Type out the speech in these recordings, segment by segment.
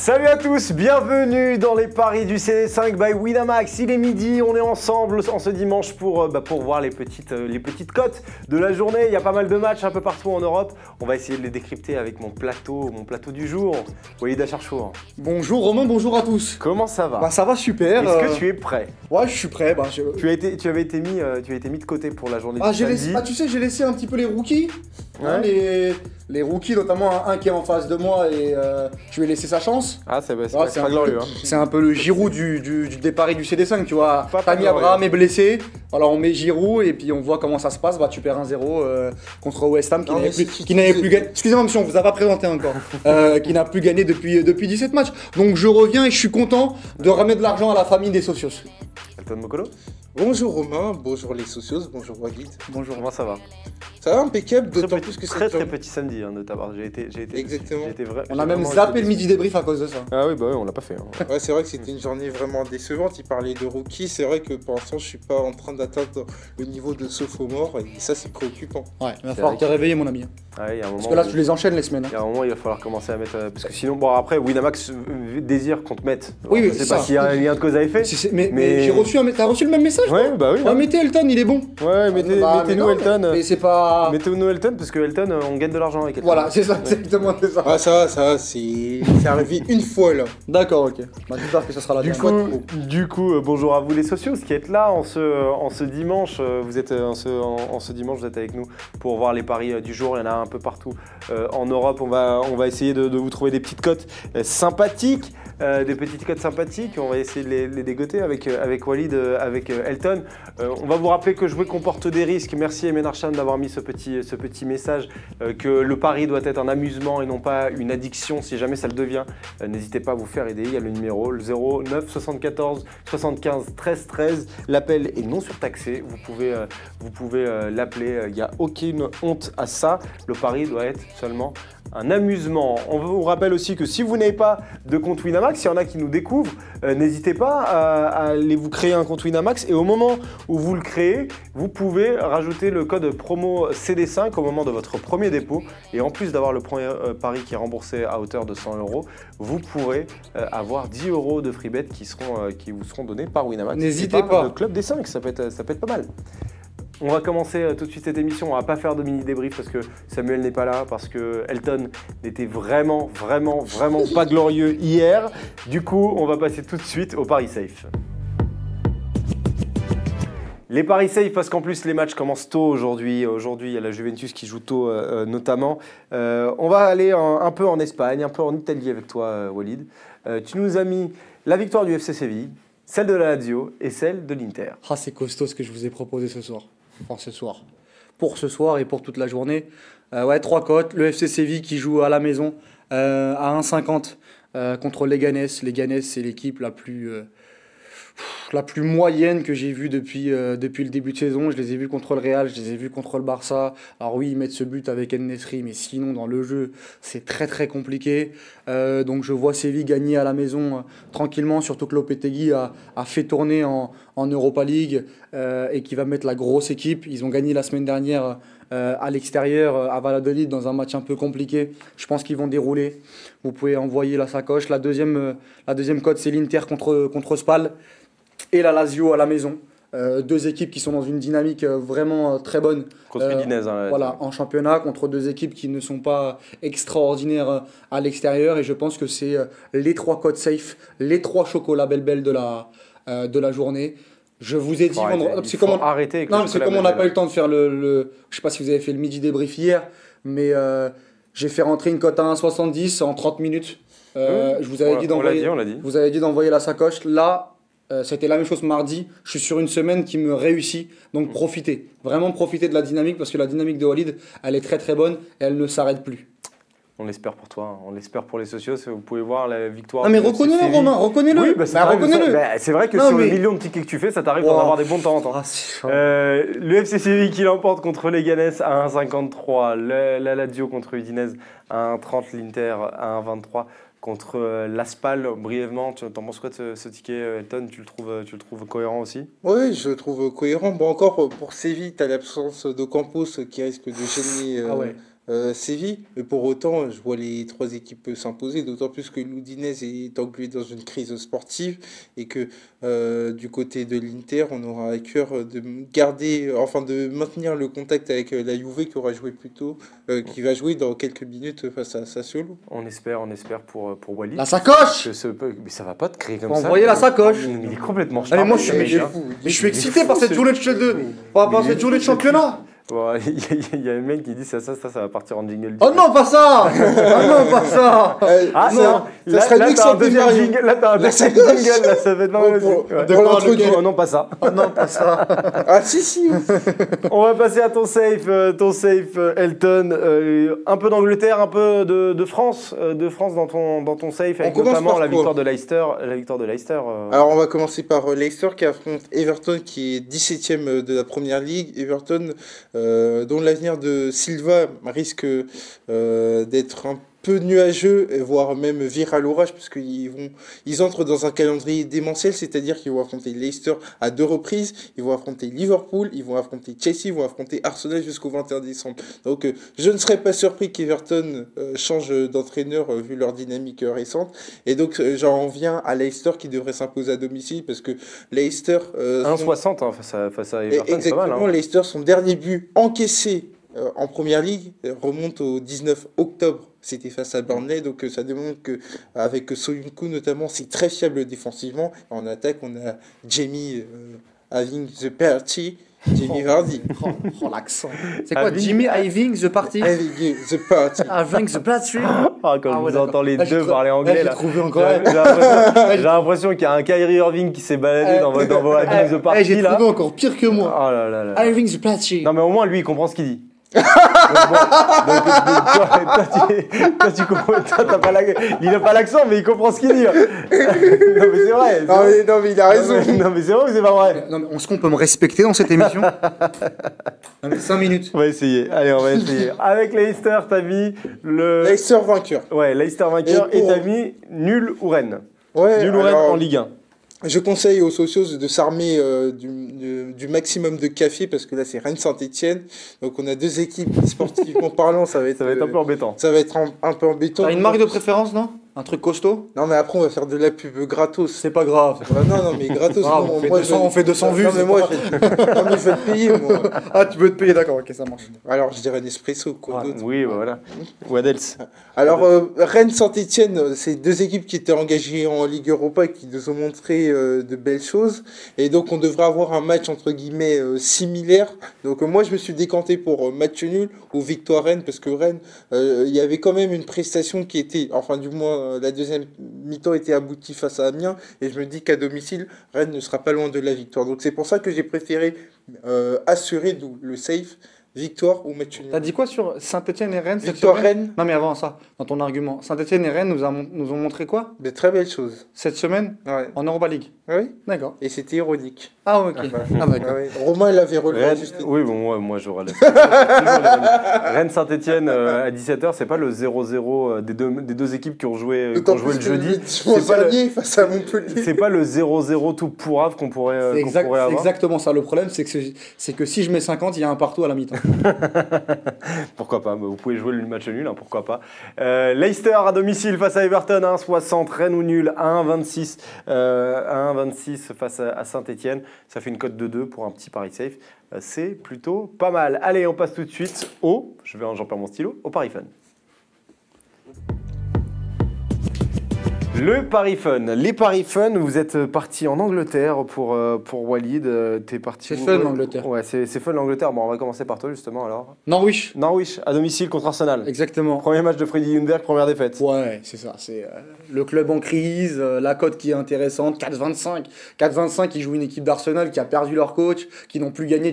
Salut à tous, bienvenue dans les paris du CD5 by Winamax. Il est midi, on est ensemble en ce dimanche pour voir les petites cotes de la journée. Il y a pas mal de matchs un peu partout en Europe. On va essayer de les décrypter avec mon plateau du jour. Walid Acharchour. Bonjour Romain, bonjour à tous. Comment ça va? Ça va super. Est-ce que tu es prêt? Ouais, je suis prêt. Tu as été mis de côté pour la journée du samedi. Tu sais, j'ai laissé un petit peu les rookies. Ouais. Hein, les rookies, notamment un qui est en face de moi et je lui ai laissé sa chance. Ah, c'est pas glorieux. Hein. C'est un peu le Giroud des paris du CD5, tu vois. Tammy glorieux. Abraham est blessé, alors on met Giroud et puis on voit comment ça se passe. Tu perds 1-0 contre West Ham qui n'avait plus gagné. Excusez-moi monsieur, on vous a pas présenté encore. Qui n'a plus gagné depuis 17 matchs. Donc je reviens et je suis content de ramener de l'argent à la famille des socios. Elton Mokolo. Bonjour Romain, bonjour les socios, bonjour Walid. Bonjour, comment ça va? Ça va impeccable, d'autant plus que c'est très petit samedi de ta part. Exactement. On a même zappé le midi débrief à cause de ça. Ah oui, bah oui, on l'a pas fait. Hein. Ouais, c'est vrai que c'était une journée vraiment décevante. Il parlait de rookies, c'est vrai que pour l'instant je suis pas en train d'atteindre le niveau de sophomore et ça c'est préoccupant. Ouais, il va falloir te réveiller mon ami. Ah oui, y a un moment parce que là tu les enchaînes les semaines. Il y a un moment il va falloir commencer à mettre... parce que sinon, bon après, Winamax désire qu'on te mette. Oui, je sais pas s'il y a un lien de cause à effet. Mais j'ai reçu t'as reçu le même message? Ouais, bah oui. Mettez Elton, il est bon. Ouais, mettez-nous Elton. Mais c'est pas... Mettez-nous Elton parce que Elton, on gagne de l'argent avec Elton. Voilà, c'est ça, exactement ça. Ah ça va, c'est arrivé une fois là. D'accord, ok. J'espère que ça sera la dernière. Du coup, bonjour à vous les socios qui êtes là en ce dimanche. Vous êtes en ce dimanche, vous êtes avec nous pour voir les paris du jour. Il y en a un peu partout en Europe. On va essayer de vous trouver des petites cotes sympathiques. Des petites cotes sympathiques, on va essayer de les dégoter avec Walid, avec Elton. On va vous rappeler que jouer comporte des risques. Merci Emen Archan d'avoir mis ce petit message, que le pari doit être un amusement et non pas une addiction. Si jamais ça le devient, n'hésitez pas à vous faire aider. Il y a le numéro, le 09 74 75 13 13. L'appel est non surtaxé. Vous pouvez l'appeler. Il n'y a aucune honte à ça. Le pari doit être seulement un amusement. On vous rappelle aussi que si vous n'avez pas de compte Winamax, s'il y en a qui nous découvrent, n'hésitez pas à aller vous créer un compte Winamax et au moment où vous le créez, vous pouvez rajouter le code promo CD5 au moment de votre premier dépôt et en plus d'avoir le premier pari qui est remboursé à hauteur de 100 €, vous pourrez avoir 10 € de free bet qui vous seront donnés par Winamax. N'hésitez pas. Le club des 5, ça peut être pas mal. On va commencer tout de suite cette émission, on va pas faire de mini débrief parce que Samuel n'est pas là, parce que Elton n'était vraiment pas glorieux hier. Du coup, on va passer tout de suite au Paris Safe. Les paris safe parce qu'en plus les matchs commencent tôt aujourd'hui. Aujourd'hui, il y a la Juventus qui joue tôt notamment. On va aller un peu en Espagne, un peu en Italie avec toi Walid. Tu nous as mis la victoire du FC Séville, celle de la Lazio et celle de l'Inter. Ah, c'est costaud ce que je vous ai proposé ce soir. Enfin, ce soir. Pour ce soir et pour toute la journée. Ouais, 3 cotes. Le FC Séville qui joue à la maison à 1,50 contre Leganés. Leganés, c'est l'équipe la plus moyenne que j'ai vue depuis le début de saison. Je les ai vus contre le Real, je les ai vus contre le Barça. Alors oui, ils mettent ce but avec En-Nesyri, mais sinon dans le jeu, c'est très compliqué. Donc je vois Séville gagner à la maison tranquillement, surtout que Lopetegui a fait tourner en Europa League et qui va mettre la grosse équipe. Ils ont gagné la semaine dernière à l'extérieur, à Valladolid, dans un match un peu compliqué. Je pense qu'ils vont dérouler. Vous pouvez envoyer la sacoche. La deuxième cote, c'est l'Inter contre Spal. Et la Lazio à la maison. Deux équipes qui sont dans une dynamique vraiment très bonne. Contre Udinese. Voilà, en championnat, contre deux équipes qui ne sont pas extraordinaires à l'extérieur. Et je pense que c'est les 3 codes safe, les 3 chocolats belle de la journée. Je vous ai dit... C'est comme on n'a pas eu le temps de faire le... Je ne sais pas si vous avez fait le midi débrief hier, mais j'ai fait rentrer une cote à 1,70 en 30 minutes. Je vous avais dit d'envoyer... On l'a dit. Vous avez dit d'envoyer la sacoche. Là... c'était la même chose mardi. Je suis sur une semaine qui me réussit. Donc profitez. Vraiment profitez de la dynamique parce que la dynamique de Walid, elle est très bonne et elle ne s'arrête plus. On l'espère pour toi, on l'espère pour les socios. Vous pouvez voir la victoire. Ah mais reconnais-le Romain, reconnais-le. Oui, reconnais-le. C'est vrai que sur le million de tickets que tu fais, ça t'arrive d'en avoir des bons de temps en temps. Le FC Séville qui l'emporte contre Leganés à 1,53. La Lazio contre Udinese à 1,30. L'Inter à 1,23. Contre l'Aspal, brièvement, t'en penses quoi de ce ticket, Elton? Tu le trouves cohérent aussi? Oui, je le trouve cohérent. Bon, encore pour Séville, tu as l'absence de Campos qui risque de gêner Séville. Mais pour autant, je vois les trois équipes s'imposer, d'autant plus que l'Udinese est englué dans une crise sportive et que du côté de l'Inter, on aura à cœur de garder, enfin de maintenir le contact avec la Juve qui aura joué plus tôt, qui va jouer dans quelques minutes face à Sassuolo. On espère pour Walid. La sacoche! Mais ça va pas te créer comme Faut ça. envoyer la sacoche. Mais il est complètement Allez, moi, charmé, je ce suis, mec, hein. mais je suis excité par cette journée de championnat. Bon, il y a un mec qui dit ça va partir en jingle. Oh non, pas ça! Ah non, pas ça! Ah non, non, ça serait mieux que t'as ça un deuxième Mario. jingle, là t'as un deuxième jingle, là ça va être pas mal aussi. Ouais. Pour l'introduire. Oh non, pas ça. Oh non, pas ça! Ah si. On va passer à ton safe, Elton. Un peu d'Angleterre, un peu de France, dans ton safe, avec commence notamment par la quoi victoire de Leicester. Alors on va commencer par Leicester qui affronte Everton qui est 17e de la Première Ligue. Everton dont l'avenir de Silva risque d'être un peu nuageux, voire même vire à l'orage, parce ils entrent dans un calendrier démentiel, c'est-à-dire qu'ils vont affronter Leicester à 2 reprises, ils vont affronter Liverpool, ils vont affronter Chelsea, ils vont affronter Arsenal jusqu'au 21 décembre. Donc je ne serais pas surpris qu'Everton change d'entraîneur vu leur dynamique récente. Et donc j'en viens à Leicester qui devrait s'imposer à domicile, parce que Leicester... 1,60 hein, face à Everton, c'est pas mal. Exactement, Leicester, son dernier but encaissé en Première Ligue remonte au 19 octobre. C'était face à Burnley, donc ça démontre qu'avec Soyuncu notamment, c'est très fiable défensivement. En attaque, on a Jamie having the party, Jamie Vardy. Oh l'accent. C'est quoi, Jimmy Having the party? Having the party. Having the party. Ah, quand vous entendez les deux parler anglais, là. Trouvé encore. J'ai l'impression qu'il y a un Kyrie Irving qui s'est baladé dans vos Having the Party, j'ai là. trouvé encore pire que moi. Oh là là là. Having the party. Non mais au moins lui il comprend ce qu'il dit. Donc, toi, tu comprends, il n'a pas l'accent mais il comprend ce qu'il dit. Non mais c'est vrai. Non mais il a raison. Non mais c'est vrai ou c'est pas vrai? Non, mais est-ce qu'on peut me respecter dans cette émission? 5 minutes. On va essayer. Allez, on va essayer. Avec Leicester, t'as mis le... Leicester vainqueur. Ouais, Leicester vainqueur et t'as mis nul ou Rennes. Ouais, nul ou Rennes en Ligue 1. Je conseille aux socios de s'armer du maximum de café parce que là c'est Rennes Saint-Etienne. Donc on a 2 équipes sportivement parlant, ça va être un peu embêtant. Ça va être un peu embêtant. T'as une marque de préférence, non? Un truc costaud? Non mais après on va faire de la pub gratos. C'est pas grave. Non mais gratos. Ah, non, on fait 200 vues. Non mais moi je vais te payer moi. Ah tu veux te payer, d'accord, ok ça marche. Alors je dirais Nespresso quoi d'autre. Oui bah voilà. What else? Alors Rennes Saint-Etienne, c'est 2 équipes qui étaient engagées en Ligue Europa et qui nous ont montré de belles choses. Et donc on devrait avoir un match entre guillemets similaire. Donc moi je me suis décanté pour match nul ou victoire Rennes parce que Rennes, il y avait quand même une prestation qui était, enfin du moins la deuxième mi-temps était aboutie face à Amiens et je me dis qu'à domicile Rennes ne sera pas loin de la victoire. Donc c'est pour ça que j'ai préféré assurer le safe. Victoire ou match nul. T'as dit quoi sur Saint-Etienne et Rennes cette Victoire semaine? Rennes. Non mais avant ça, dans ton argument, Saint-Etienne et Rennes nous ont montré quoi De très belles choses. cette semaine Ouais. en Europa League? Oui. D'accord. Et c'était ironique. Ah ok. Ah d'accord. Ouais. Romain l'avait relevé Rennes, juste. oui, bon, moi j'aurais Rennes Saint-Etienne à 17h, c'est pas le 0-0 des deux équipes qui ont joué le jeudi. C'est pas face à Montpellier. C'est pas le 0-0 tout pourrave qu'on pourrait C'est avoir. exactement ça. Le problème, c'est que si je mets 50, il y a un partout à la mi-temps. Pourquoi pas, vous pouvez jouer le match nul, hein, pourquoi pas. Leicester à domicile face à Everton, 1,60, Rennes ou nul, 1,26 face à Saint-Etienne. Ça fait une cote de 2 pour un petit pari safe. C'est plutôt pas mal. Allez, on passe tout de suite j'en perds mon stylo, au pari fun. Le pari fun. Les paris fun, vous êtes parti en Angleterre pour Walid. T'es parti. C'est fun l'Angleterre. Ouais, c'est fun l'Angleterre. Bon, on va commencer par toi justement alors. Norwich. Norwich à domicile contre Arsenal. Exactement. Premier match de Freddy Ljungberg, première défaite. Ouais, c'est ça. C'est le club en crise, la cote qui est intéressante, 4,25. 4,25, qui joue une équipe d'Arsenal qui a perdu leur coach, qui n'ont plus gagné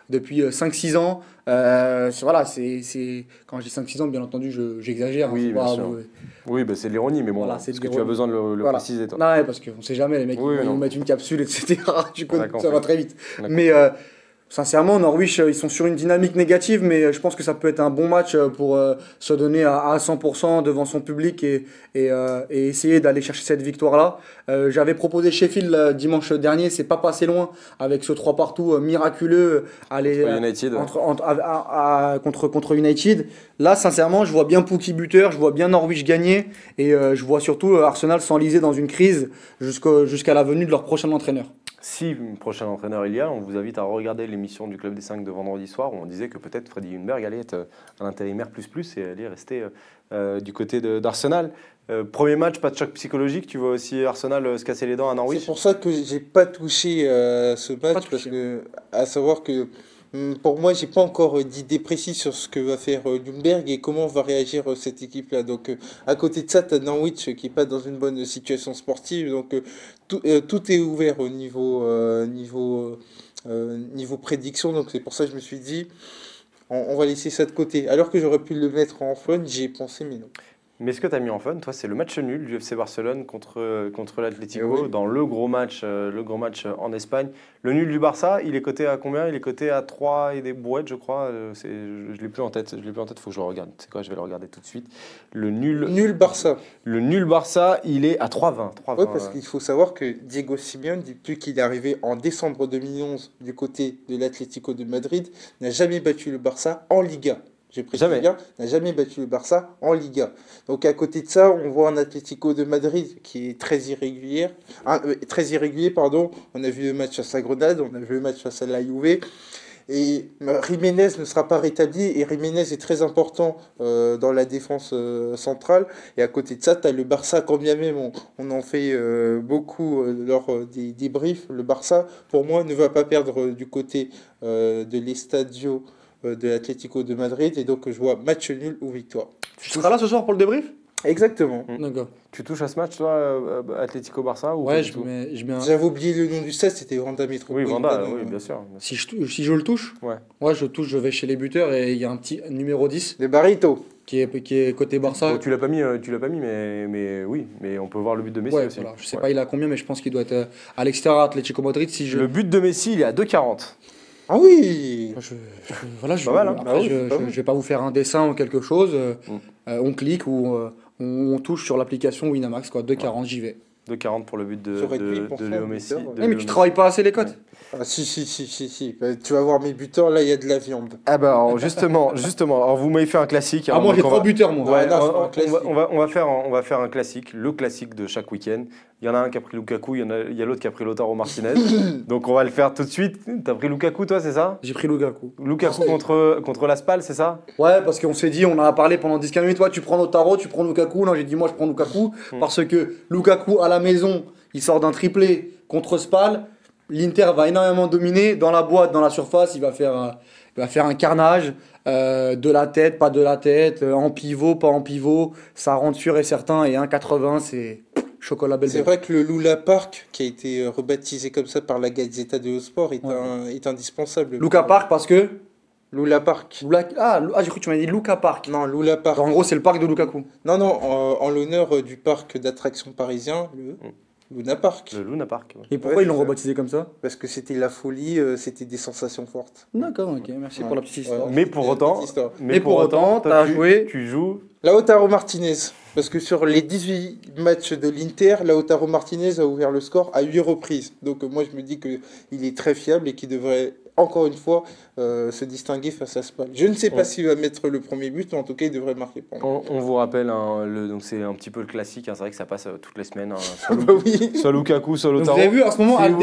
depuis 5-6 ans. Voilà, c'est quand je dis 5-6 ans, bien entendu, j'exagère. Oui, bien sûr. Oui, bah, c'est de l'ironie, mais bon, Voilà, est-ce que tu as besoin de le préciser, toi? Non, parce qu'on ne sait jamais, les mecs, ils vont mettre une capsule, etc. Ça va très vite. D'accord. Mais Sincèrement, Norwich, ils sont sur une dynamique négative, mais je pense que ça peut être un bon match pour se donner à 100% devant son public et essayer d'aller chercher cette victoire-là. J'avais proposé Sheffield dimanche dernier, c'est pas passé loin avec ce 3 partout miraculeux contre United. Là, sincèrement, je vois bien Pookie buteur, je vois bien Norwich gagner et je vois surtout Arsenal s'enliser dans une crise jusqu'à la venue de leur prochain entraîneur. Si prochain entraîneur il y a, on vous invite à regarder l'émission du Club des 5 de vendredi soir où on disait que peut-être Freddy Ljungberg allait être un intérimaire plus et allait rester du côté d'Arsenal. Premier match, pas de choc psychologique, tu vois aussi Arsenal se casser les dents à Norwich. C'est pour ça que j'ai pas touché ce match, parce que, à savoir que pour moi, j'ai pas encore d'idée précise sur ce que va faire Ljungberg et comment va réagir cette équipe-là. Donc, à côté de ça, tu as Norwich qui est pas dans une bonne situation sportive. Donc, tout est ouvert au niveau prédiction. Donc, c'est pour ça que je me suis dit, on va laisser ça de côté. Alors que j'aurais pu le mettre en fun, j'y ai pensé, mais non. Mais ce que tu as mis en fun, toi, c'est le match nul du FC Barcelone contre l'Atlético dans le gros match en Espagne. Le nul du Barça, il est coté à combien? Il est coté à 3 et des brouettes, je crois. Je ne l'ai plus en tête. Il faut que je le regarde. C'est quoi? Je vais le regarder tout de suite. Nul Barça. Le nul Barça, il est à 3,20. Oui, parce qu'il faut savoir que Diego Simeone, depuis qu'il est arrivé en décembre 2011 du côté de l'Atlético de Madrid, n'a jamais battu le Barça en Liga. J'ai précisé bien, n'a jamais battu le Barça en Liga. Donc à côté de ça, on voit un Atlético de Madrid qui est très irrégulier. On a vu le match face à Grenade, on a vu le match face à la Juve. Et Jiménez ne sera pas rétabli, et Jiménez est très important dans la défense centrale. Et à côté de ça, tu as le Barça, quand bien même on en fait beaucoup lors des débriefs. Le Barça, pour moi, ne va pas perdre du côté de l'Estadio de l'Atlético de Madrid, et donc je vois match nul ou victoire. Tu seras là ce soir pour le débrief? Exactement. D'accord. Tu touches à ce match, toi, Atlético-Barça ou Ouais, J'avais oublié le nom du stade, c'était Wanda Metropolitano. Oui, Wanda, oui, bien sûr. Si je le touche, je touche, je vais chez les buteurs et il y a un petit numéro 10. De Barito. Qui est côté Barça. Bon, tu l'as pas mis, mais oui, mais on peut voir le but de Messi aussi. Voilà. Je sais pas il a combien, mais je pense qu'il doit être à l'extérieur à Atlético Madrid. Le but de Messi, il est à 2,40. Ah oui. Je vais pas vous faire un dessin ou quelque chose. On clique ou on touche sur l'application Winamax, 2,40, j'y vais. 2,40 pour le but de Léo Messi. Mais tu travailles pas assez les cotes. Ah, si. Tu vas voir mes buteurs, là, il y a de la viande. Ah bah alors, justement. Alors, vous m'avez fait un classique. Moi, j'ai 3 buteurs, moi. Ouais, on va faire un classique, le classique de chaque week-end. Il y en a un qui a pris Lukaku, il y a l'autre qui a pris Lautaro Martinez. Donc on va le faire tout de suite. T'as pris Lukaku, toi, c'est ça? J'ai pris Lukaku. Lukaku contre la Spal, c'est ça? Ouais, parce qu'on s'est dit, on a parlé pendant 10-15 minutes, toi tu prends Lautaro, tu prends Lukaku. Non, j'ai dit moi je prends Lukaku parce que Lukaku à la maison, il sort d'un triplé contre Spal. L'Inter va énormément dominer dans la boîte, dans la surface, il va faire un carnage. De la tête, pas de la tête, en pivot, pas en pivot, ça rentre sûr et certain, et 1,80 c'est chocolat belle. C'est vrai que le Luna Park, qui a été rebaptisé comme ça par la Gazzetta dello Sport, est indispensable. Luka Park parce que Luna Park. J'ai cru que tu m'as dit Luka Park. Non, Luna Park. En gros, c'est le parc de Lukaku. Non, en l'honneur du parc d'attractions parisien, le Luna Park. Le Luna Park. Et pourquoi ils l'ont rebaptisé comme ça? Parce que c'était la folie, c'était des sensations fortes. D'accord, ok, merci pour la petite histoire. Mais pour autant, tu joues Lautaro Martinez. Parce que sur les 18 matchs de l'Inter, Lautaro Martinez a ouvert le score à 8 reprises. Donc moi je me dis qu'il est très fiable et qu'il devrait encore une fois se distinguer face à Spal. Je ne sais pas s'il va mettre le premier but, mais en tout cas il devrait marquer. On vous rappelle, donc c'est un petit peu le classique, c'est vrai que ça passe toutes les semaines. Soit Lukaku, soit Lautaro. Vous avez vu, en ce moment, elle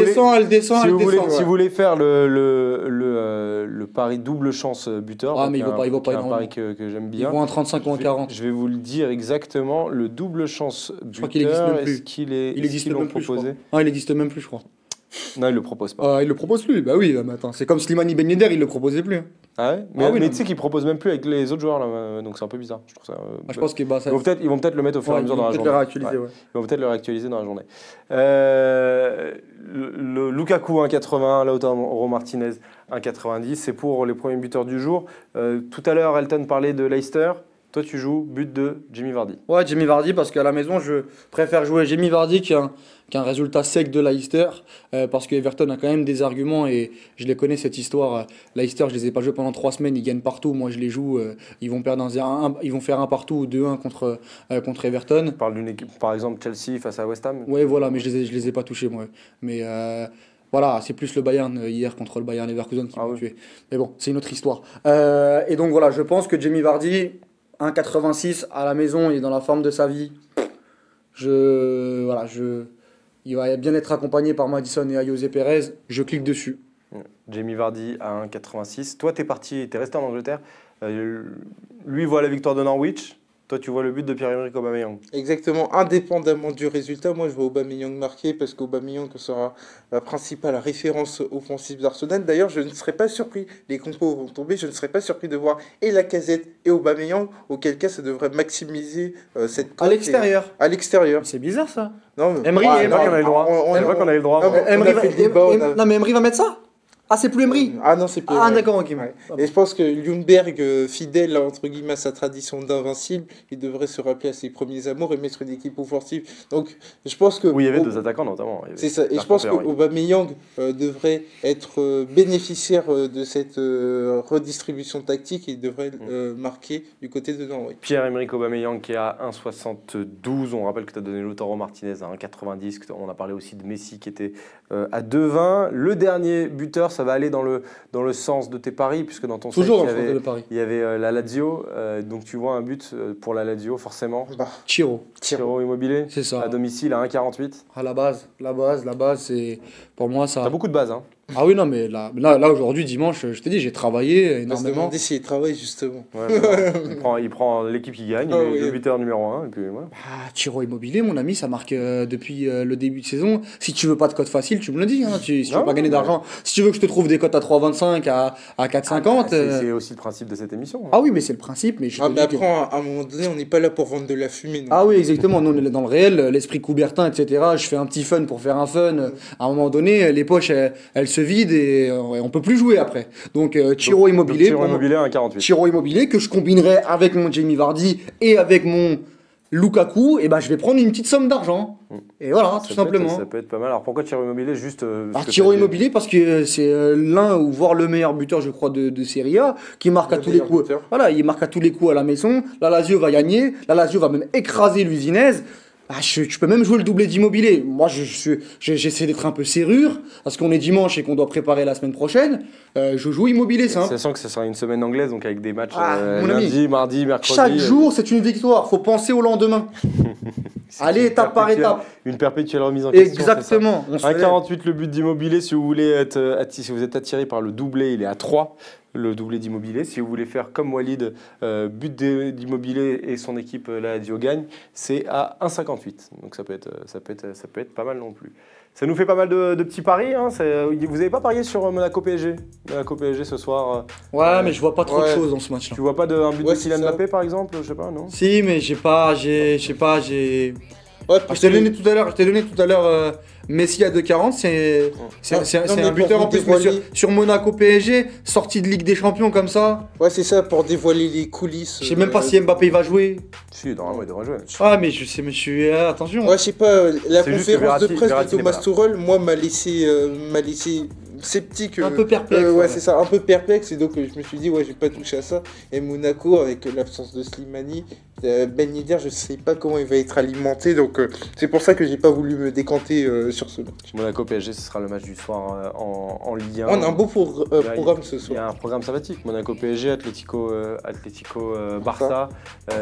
descend. Si vous voulez faire le pari double chance buteur, mais il vaut pas un pari que j'aime bien. Il vaut un 35 ou un 40. Je vais vous le dire exactement, le double chance buteur, je crois qu'il existe même plus. Il existe même plus, proposé? Non, il existe même plus, je crois. Non, il le propose pas. Il le propose plus. Bah oui, mais attends, c'est comme Slimani Ben Yedder, il le proposait plus. Ah ouais? Mais tu sais qu'il propose même plus avec les autres joueurs là, donc c'est un peu bizarre. Je trouve ça. Je pense qu'ils vont peut-être le mettre au fur et à mesure dans la journée. Ils vont peut-être le réactualiser dans la journée. Le Lukaku 1,80, Lautaro Martinez 1,90, c'est pour les premiers buteurs du jour. Tout à l'heure, Elton parlait de Leicester. Toi, tu joues but de Jamie Vardy. Ouais, Jamie Vardy, parce qu'à la maison, je préfère jouer Jamie Vardy qu'un résultat sec de Leicester, parce que Everton a quand même des arguments et je les connais cette histoire. Leicester, je les ai pas joués pendant 3 semaines, ils gagnent partout. Moi, je les joue, ils vont perdre ils vont faire un partout ou 2-1 contre Everton. Tu parles d'une équipe, par exemple Chelsea face à West Ham. Ouais, voilà, mais je les ai pas touchés, moi. Mais voilà, c'est plus le Bayern hier contre le Bayern Leverkusen qui m'a tué. Mais bon, c'est une autre histoire. Et donc voilà, je pense que Jamie Vardy, 1,86 à la maison, il est dans la forme de sa vie. Il va bien être accompagné par Maddison et José Pérez. Je clique dessus. Jamie Vardy à 1,86. Toi, t'es resté en Angleterre. Lui voit la victoire de Norwich. Toi, tu vois le but de Pierre-Emerick Aubameyang. Exactement, indépendamment du résultat, moi je vois Aubameyang marquer parce qu'Aubameyang sera la principale référence offensive d'Arsenal. D'ailleurs, je ne serais pas surpris, les compos vont tomber, je ne serais pas surpris de voir et Lacazette et Aubameyang, auquel cas ça devrait maximiser cette cote. À l'extérieur. À l'extérieur. C'est bizarre ça. Non, mais Emery, c'est vrai qu'on a eu le droit. C'est vrai qu'on a eu le droit. Non, mais Emery va mettre ça. Ah, c'est plus Emery. Ah non, c'est plus Ah, d'accord, ok. Ouais. Et je pense que Ljungberg, fidèle entre guillemets à sa tradition d'invincible, il devrait se rappeler à ses premiers amours et mettre une équipe offensive. Donc, je pense que. Oui, il y avait 2 attaquants notamment. C'est ça. Et je pense qu'Aubameyang devrait être bénéficiaire de cette redistribution tactique et devrait marquer du côté de Norwich. Pierre-Emerick Aubameyang qui est à 1,72. On rappelle que tu as donné Lautaro Martinez à 1,90. On a parlé aussi de Messi qui était à 2,20. Le dernier buteur, ça va aller dans le sens de tes paris, puisque dans ton toujours sac, il y avait la Lazio, donc tu vois un but pour la Lazio forcément. Chiro Immobilier, c'est ça. À domicile à 1,48. À la base, c'est pour moi ça. T'as beaucoup de bases, hein. Ah oui, non, mais là aujourd'hui, dimanche, je t'ai dit, j'ai travaillé énormément. On se demandait s'il travaille justement. Ouais, il prend l'équipe qui gagne, le buteur numéro 1. Et puis, ouais. Chiro Immobilier, mon ami, ça marque depuis le début de saison. Si tu veux pas de cote facile, tu me le dis. Hein, si tu veux pas gagner d'argent, si tu veux que je te trouve des cotes à 3,25, à 4,50. C'est aussi le principe de cette émission. Ah oui, mais c'est le principe. Mais après, à un moment donné, on n'est pas là pour vendre de la fumée. Non. Ah oui, exactement. Nous, on est dans le réel, l'esprit Coubertin, etc. Je fais un petit fun pour faire un fun. À un moment donné, les poches, elles se vident et on peut plus jouer après. Donc Chiro Immobilier. Chiro Immobilier à 1,48. Chiro Immobilier que je combinerai avec mon Jamie Vardy et avec mon Lukaku, et ben je vais prendre une petite somme d'argent. Et voilà, tout simplement. Ça peut être pas mal. Alors pourquoi Chiro Immobilier juste Chiro Immobilier parce que c'est l'un ou voire le meilleur buteur, je crois, de Serie A, qui marque à tous les coups. Voilà, il marque à tous les coups à la maison. La Lazio va gagner. La Lazio va même écraser l'Udinese. Tu peux même jouer le doublé d'Immobilier. Moi, j'essaie d'être un peu serrure, parce qu'on est dimanche et qu'on doit préparer la semaine prochaine. Je joue Immobilier, c'est simple. Sachant que ce sera une semaine anglaise, donc avec des matchs mon lundi, ami, mardi, mercredi. Chaque jour, c'est une victoire. Faut penser au lendemain. Allez, étape par étape. Une perpétuelle remise en question. Exactement. 1,48 le but d'Immobilier. Si vous voulez si vous êtes attiré par le doublé, il est à 3. Le doublé d'Immobilier. Si vous voulez faire comme Walid, but d'Immobilier et son équipe, la Lazio gagne, c'est à 1,58. Donc ça peut être pas mal non plus. Ça nous fait pas mal de petits paris. Hein. Vous n'avez pas parié sur Monaco PSG? Monaco PSG ce soir. Ouais, mais je vois pas trop de choses dans ce match-là. Tu vois pas un but de Kylian Mbappé par exemple? Je sais pas, non? Si, mais je t'ai donné tout à l'heure Messi à 2,40, c'est un buteur en plus, mais sur Monaco PSG, sortie de Ligue des Champions comme ça. Ouais, c'est ça, pour dévoiler les coulisses. Je sais même pas si Mbappé va jouer. Si, normalement il devrait jouer. Ah, mais je suis. Attention. Ouais, je sais pas, la conférence de presse de Thomas Tuchel, moi, m'a laissé sceptique. Un peu perplexe. Ouais, c'est ça, un peu perplexe. Et donc, je me suis dit, ouais, je vais pas toucher à ça. Et Monaco, avec l'absence de Slimani, Ben Yedder, je sais pas comment il va être alimenté. Donc, c'est pour ça que j'ai pas voulu me décanter sur ce match. Monaco PSG, ce sera le match du soir en Ligue 1. On a un beau programme ce soir. Il y a un programme sympathique. Monaco PSG, Atlético Barça.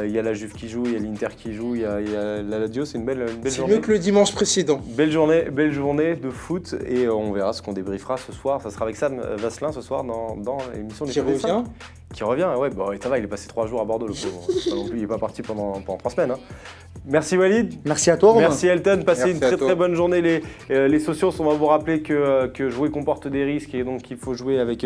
Il y a la Juve qui joue, il y a l'Inter qui joue, il y a la Lazio. C'est une belle journée. C'est mieux que le dimanche précédent. Belle journée de foot et on verra ce qu'on débriefera ce soir. Ça sera avec Sam Vasselin ce soir dans l'émission du Qui revient, ouais, bah, ça va, il est passé 3 jours à Bordeaux le pauvre. Non plus, il n'est pas parti pendant 3 semaines. Hein. Merci Walid. Merci à toi Romain. Merci Elton, passez une très bonne journée les socios. On va vous rappeler que jouer comporte des risques et donc il faut jouer avec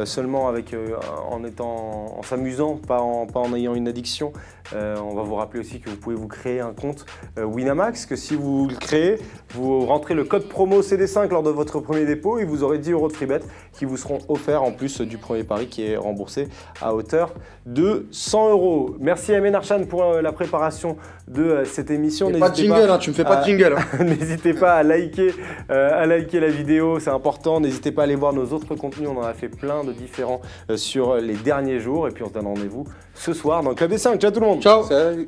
seulement en s'amusant, pas en ayant une addiction. On va vous rappeler aussi que vous pouvez vous créer un compte Winamax, que si vous le créez, vous rentrez le code promo CD5 lors de votre premier dépôt et vous aurez 10 € de free bet qui vous seront offerts en plus du premier pari qui est remboursé à hauteur de 100 €. Merci Aymen Archan pour la préparation de cette émission. Pas de jingle, hein, tu me fais pas de jingle. N'hésitez pas à liker la vidéo, c'est important. N'hésitez pas à aller voir nos autres contenus, on en a fait plein de différents sur les derniers jours. Et puis on se donne rendez-vous ce soir dans le Club des 5. Ciao tout le monde. Ciao. Salut.